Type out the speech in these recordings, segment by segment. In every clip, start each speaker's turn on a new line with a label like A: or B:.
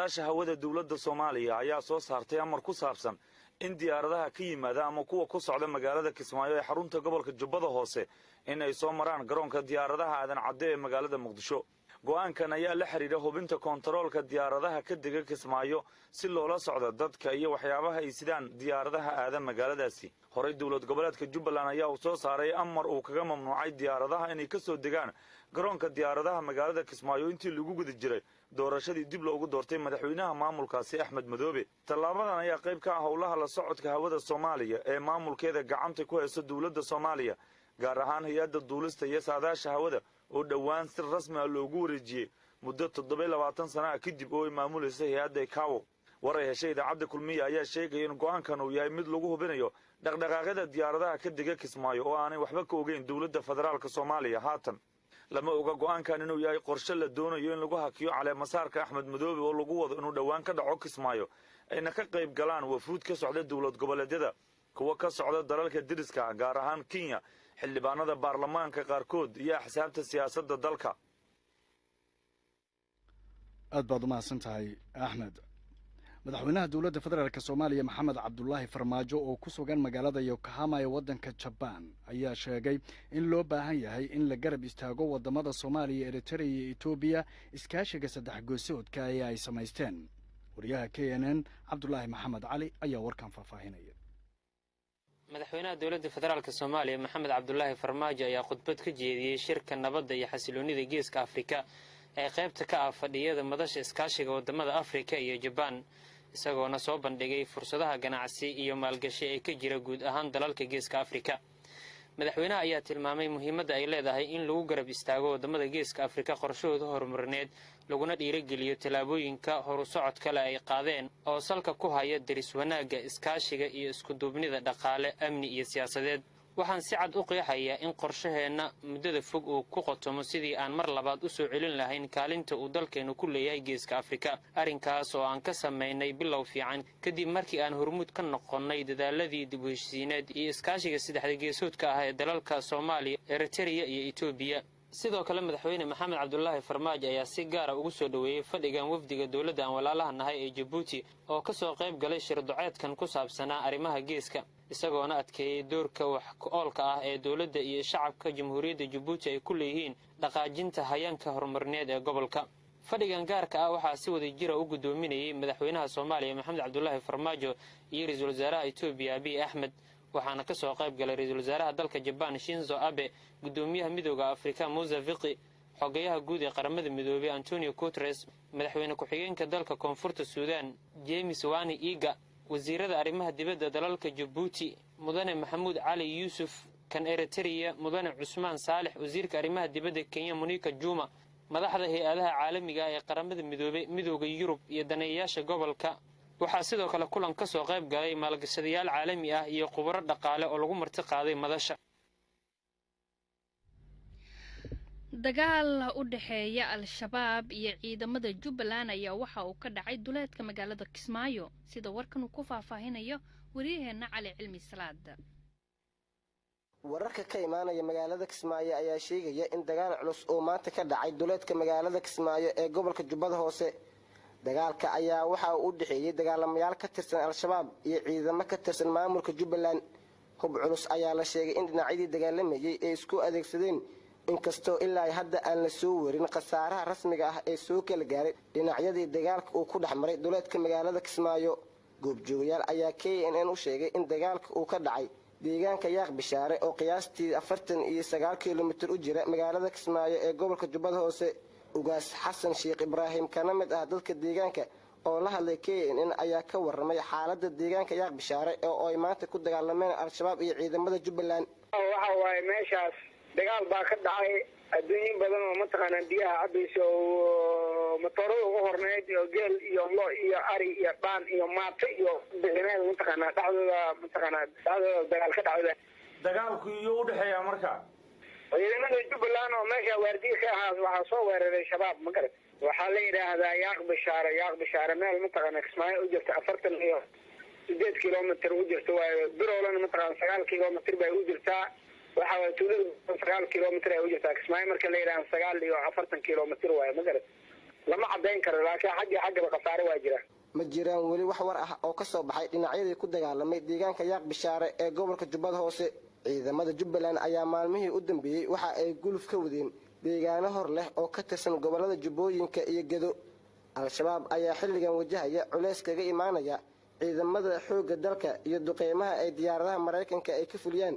A: saadaasha hawada dawladda Soomaaliya ayaa soo saartay amar ku saabsan in diyaaradaha ka yimaada ama kuwa ku socda magaalada Kismaayo ee xarunta gobolka Jubbada Hoose in ay soo maraan garoonka diyaaradaha aadan cadde ee magaalada Muqdisho. go'aankan ayaa la xiriira hubinta kontaroolka diyaaradaha ka dega Kismaayo si loola socdo dadka iyo waxyaabaha ay sidaan diyaaradaha aadan magaaladaasi. Horay dawlad goboleedka Jubbaland ayaa uu soo saaray amar uu kaga mamnuucay diyaaradaha inay ka soo degaan garoonka diyaaradaha magaalada Kismaayo intii lagu guda jiray doorashadii dib loogu doortay madaxweynaha maamulkaasi Axmed Madoobe. Tallaabadan ayaa qayb ka ah howlaha la socodka hawada Soomaaliya ee maamulkeeda gacanta ku haysta dawladda Soomaaliya, gaar ahaan hay'adda duulista iyo saadaasha hawada oo dhawaan si rasmi ah loogu wareejiyay muddo 27 sano kadib oo ay maamulaysa hay'adda ICAO. waray heshay idaacadda kulmiye ayaa sheegay in go'aankan uu yahay mid lagu hubinayo dhaqdhaqaaqyada diyaaradaha ka dega Kismaayo oo aanay waxba ka ogeyn dawladda federaalka Soomaaliya. haatan lama oga go'aankan inuu yahay qorshe la doonayo in lagu hakiyo caleemasaarka Axmed Madoobe oo lagu wado inuu dhawaan ka dhaco Kismaayo ayna ka qayb galaan wafuud ka socda dawlad goboleedyada kuwa ka socda dalalka deriska gaar ahaan Kenya, xildhibaanada baarlamaanka qaarkood iyo axsaabta siyaasadda dalka.
B: aad baad u mahadsantahay Axmed. madaxweynaha dawladda federaalka Soomaaliya Maxamed Cabdullaahi Farmaajo oo ku sugan magaalada Yokohama ee waddanka Japan ayaa sheegay in loo baahan yahay in la garab istaago wadamada Soomaaliya, Eritrea iyo Ethiopia iskaashiga saddex goosoodka ee ay samaysteen. wariyaha KNN Cabdullaahi Maxamed Cali ayaa warkan faahfaahinaya.
C: madaxweynaha dawladda federaalka Soomaaliya Maxamed Cabdullaahi Farmaajo ayaa khudbad ka jeediyay shirka nabadda iyo xasiloonida geeska Afrika ee qaybta ka ah fadhiyada madasha iskaashiga wadamada Afrika iyo Japan, isagoona soo bandhigay fursadaha ganacsi iyo maalgashi ee ka jira guud ahaan dalalka geeska Afrika. madaxweynaha ayaa tilmaamay muhiimadda ay leedahay in lagu garab istaago wadamada geeska Afrika qorshahooda horumarineed laguna dhiirigeliyo tallaabooyinka horu socodka leh ay qaadeen oo salka ku haya deris wanaagga, iskaashiga iyo isku duubnida dhaqaale, amni iyo siyaasadeed. waxaan si cad u qeexayaa in qorshaheenna muddada fog uu ku qotomo sidii aan mar labaad u soo celin lahayn kaalinta uu dalkeenu ku leeyahay geeska Afrika, arrinkaas oo aan ka samaynay bilow fiican kadib markii aan hormuud ka noqonnay dadaaladii dib u heshiisiineed iyo iskaashiga saddexda geesoodka ah ee dalalka Soomaaliya, Eritrea iyo Ethiopia. sidoo kale madaxweyne Maxamed Cabdullaahi Farmaajo ayaa si gaar ah ugu soo dhaweeyay fadhigan wafdiga dawladda aan walaalaha nahay ee Djibouti oo ka soo qayb galay shir duceedkan ku saabsanaa arrimaha geeska, isagoona adkeeyay doorka wax ku oolka ah ee dawladda iyo shacabka jamhuuriyadda Djibouti ay ku leeyihiin dhaqaajinta hayaanka horumarineed ee gobolka. fadhigan gaarka ah waxaa si wada jira u gudoominayay madaxweynaha Soomaaliya Maxamed Cabdullaahi Farmaajo iyo ra'iisul wasaaraha Ethiopia Abiy Ahmed, waxaana ka soo qayb galay ra'iisul wasaaraha dalka Japan Shinzo Abe, gudoomiyaha midowga Afrika Musa Faki, xogayaha guud ee qaramada midoobay Antonio Guterres, madaxweyne ku-xigeenka dalka Koonfurta Suudaan James Wani Iga, wasiirada arrimaha dibadda dalalka Djibouti Mudane Maxamuud Cali Yuusuf, kan Eritrea Mudane Cusmaan Saalix, wasiirka arrimaha dibadda Kenya Monica Juma, madaxda hay'adaha caalamiga ee qaramada midoobay, midowga Yurub iyo daneeyayaasha gobolka. waxaa sidoo kale kulan ka soo qayb galay maalgashadayaal caalami ah iyo khubaro dhaqaale oo lagu marti qaaday madasha.
D: dagaal u dhaxeeya al-shabaab iyo ciidamada Jubbaland ayaa waxa uu ka dhacay duleedka magaalada Kismaayo, sida warkan uu ku faahfaahinayo wariyaheena Cali Cilmi Salaad.
E: wararka ka imaanaya magaalada Kismaayo ayaa sheegaya in dagaal culus oo maanta ka dhacay duleedka magaalada Kismaayo ee gobolka Jubbada Hoose. dagaalka ayaa waxa uu u dhaxeeyay dagaalamayaal ka tirsan al-shabaab iyo ciidamo ka tirsan maamulka Jubbaland. hub culus ayaa la sheegay in dhinacyadii dagaalamayay ay isku adeegsadeen, inkastoo ilaa hadda aan la soo warin khasaaraha rasmiga ah ee soo kala gaaray dhinacyadii dagaalka uu ku dhexmaray duleedka magaalada Kismaayo. goobjoogayaal ayaa KNN u sheegay in dagaalka uu ka dhacay deegaanka Yaaq Bishaare oo qiyaastii 49 kiiloomitir u jira magaalada Kismaayo ee gobolka Jubbada Hoose. ugaas xasan sheekh ibraahim kana mid ah dadka deegaanka oo la hadlay KNN ayaa ka warramay xaaladda deegaanka Yaaq Bishaare oo ay maanta ku dagaalameen al-shabaab iyo ciidamada Jubbaland.
F: waxa waaye meeshaas dagaal baa ka dhacay adduun badan oo mataqaanaa biyaha cabayso oo matooro ugu horneed iyo geel iyo lo iyo ari iyo dhaan iyo maato iyo bixineed mataqaanaa dhacdooda dagaal ka dhacay.
A: dagaalku iyo u dhaxeeya markaa
F: ciidamada Jubbaland oo meesha waardiye ka ahaa waxaa soo weeraray shabaab ma garan. waxaa la yiraahdaa Yaaq Bishaare meel mataqaanaa Kismaayo u jirta 48 kiiloomitir u jirta waayo birowlana mataqaanaa 9 kiiloomitir bay u jirtaa. waxa way tuulada 9 kiiloomitir ay u jirtaa Kismaayo marka la yiraahdo 9 iyo 40 kiiloomitir waayo ma garan. lama caddayn karo laakiin xaggaba khasaare waa jira.
E: ma jiraan weli wax war ah oo ka soo baxay dhinacyadii ku dagaalamay deegaanka yaaq bishaare ee gobolka jubbada hoose. ciidamada jubbaland ayaa maalmihii u dambeeyey waxa ay guluf ka wadeen deegaano hor leh oo ka tirsan gobolada jubbooyinka iyo gedo. al-shabaab ayaa xilligan wajahaya culays kaga imaanaya ciidamada xoogga dalka iyo duqeymaha ay diyaaradaha maraykanka ay ka fuliyaan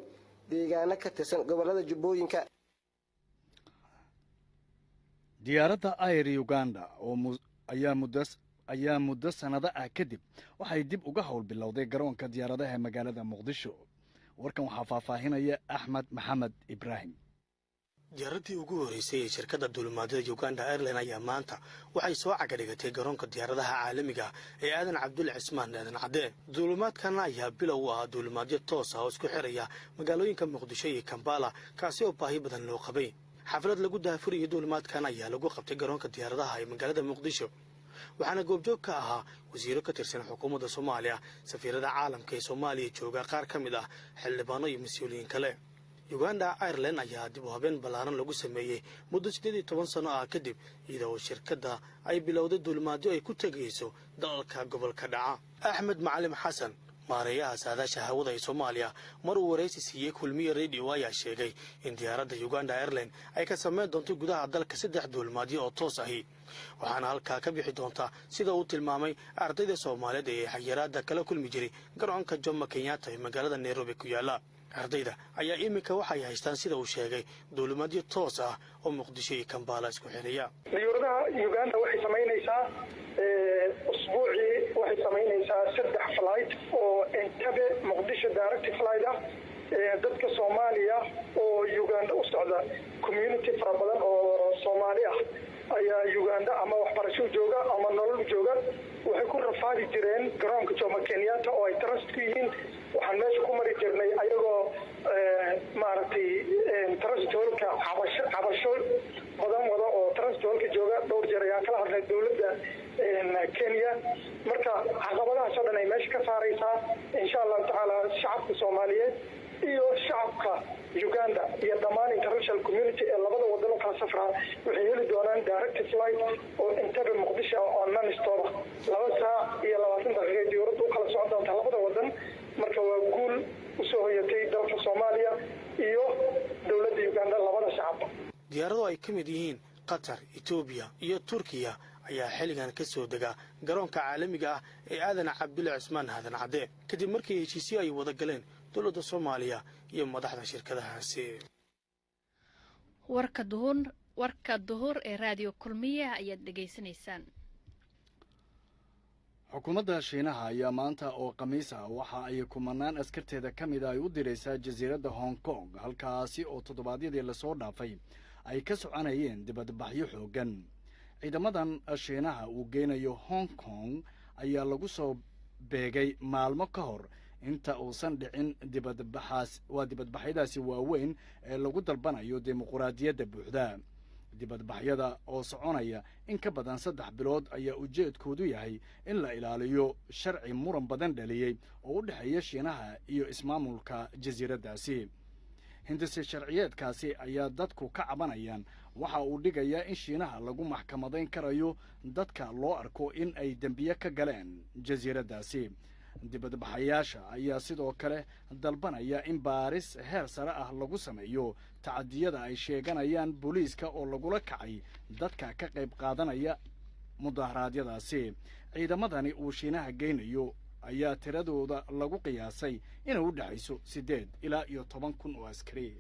E: deegaano ka tirsan gobolada jubbooyinka.
B: diyaaradda air uganda ayaa muddo sannado ah kadib waxay dib uga howl bilowday garoonka diyaaradaha ee magaalada muqdisho. warkan waxaa faahfaahinaya axmed maxamed ibraahim.
G: diyaaradii ugu horeysay ee shirkadda duulimaadyada Uganda Airlines ayaa maanta waxay soo cagadhigatay garoonka diyaaradaha caalamiga ee aadan cabdulle cismaan aadan cadde. duulimaadkan ayaa bilow u ah duulimaadyo toos ah oo isku xiraya magaalooyinka muqdisho iyo Kampala kaasi oo baahi badan loo qabay. xaflad lagu daafuriyay duulimaadkan ayaa lagu qabtay garoonka diyaaradaha ee magaalada muqdisho, waxaana goobjoog ka ahaa wasiiro ka tirsan xukuumadda Soomaaliya, safiirada caalamka ee Soomaaliya jooga, qaar ka mid ah xildhibaano iyo mas'uuliyiin kale. Uganda Airlines ayaa dib u habeen ballaaran lagu sameeyey muddo 18 sano ah kadib, iyadoo shirkadda ay bilowday duulimaadyo ay ku tegayso dalalka gobolka dhaca. Axmed Macallim Xasan, maareeyaha saadaasha hawada ee Soomaaliya, mar uu wareysi siiyey Kulmiye Radio ayaa sheegay in diyaaradda Uganda Airlines ay ka sameyn doonto gudaha dalka 3 duulimaadyo oo toos ahi, waxaana halkaa ka bixi doonta sida uu tilmaamay ardayda Soomaaliyeed ee xayiraadda kala kulmi jiray garoonka Jomo Kenyatta ee magaalada Nairobi ku yaala. ardayda ayaa iminka waxay haystaan sida uu sheegay duulimaadyo toos ah oo muqdisho iyo Kampala isku xiraya.
H: diyuuradaha Uganda waxay sameynaysaa usbuucii waxay sameynaysaa 3 flight oo Entebbe Muqdisho direct flight ah. dadka Soomaaliya oo Uganda u socda community fara badan oo Soomaali ah ayaa Uganda ama waxbarasho jooga ama nolol jooga waxay ku rafaadi jireen garoonka Jomo Kenyatta oo ay transit ku yihiin. waxaan meesha ku mari jirnay ayagoo maaragtay transit-ka cabasho badan wada oo transit-ka jooga dhowr jeer ayaa kala hadlay dowladda Kenya. marka caqabadahaas oo dhan ay meesha ka saaraysaa insha Allah taala shacabka Soomaaliyeed iyo shacabka Uganda iyo dhammaan international community ee labada wadan oo kala safraa waxay heli doonaan direct flight oo Entebbe Muqdisho oo non-stop 2 saac iyo 20 daqiiqo diyuuradu u kala socon doonta labada wadan. marka waa guul u soo hoyatay dalka Soomaaliya iyo dowladda Uganda labada shacab.
G: diyaarado ay ka mid yihiin Qatar, Ethiopia iyo Turkiya ayaa xilligan ka soo dega garoonka caalamiga ah ee aadan cabdulle cismaan aadan cadde kadib markii heshiisyo ay wada galeen dowladda Soomaaliya iyo madaxda shirkadahaasi.
D: warka duhur ee radio Kulmiye ayaad dhageysanaysaan.
B: xukuumadda Shiinaha ayaa maanta oo Khamiis ah waxa ay kumanaan askarteeda ka mid ah ay u diraysaa jasiiradda Hong Kong, halkaasi oo toddobaadyadii la soo dhaafay ay ka soconayeen dibadbaxyo xooggan. ciidamadan Shiinaha uu geynayo Hong Kong ayaa lagu soo beegay maalmo ka hor inta uusan dhicin dibadbaxyadaasi waaweyn ee lagu dalbanayo dimuqraadiyadda buuxda. dibadbaxyada oo soconaya in ka badan 3 bilood ayaa ujeedkoodu yahay in la ilaaliyo sharci muran badan dhaliyey oo u dhexeeya Shiinaha iyo ismaamulka jasiiraddaasi. hindise sharciyeedkaasi ayaa dadku ka cabanayaan waxa uu dhigayaa in Shiinaha lagu maxkamadayn karayo dadka loo arko in ay dambiye ka galeen jasiiraddaasi. dibadbaxayaasha ayaa sidoo kale dalbanaya in baaris heer sare ah lagu sameeyo tacadiyada ay sheeganayaan booliiska oo lagula kacay dadka ka qayb qaadanaya mudaharaadyadaasi. ciidamadani uu Shiinaha geynayo ayaa tiradooda lagu qiyaasay inay u dhaxayso 8 ilaa 10 kun oo askari.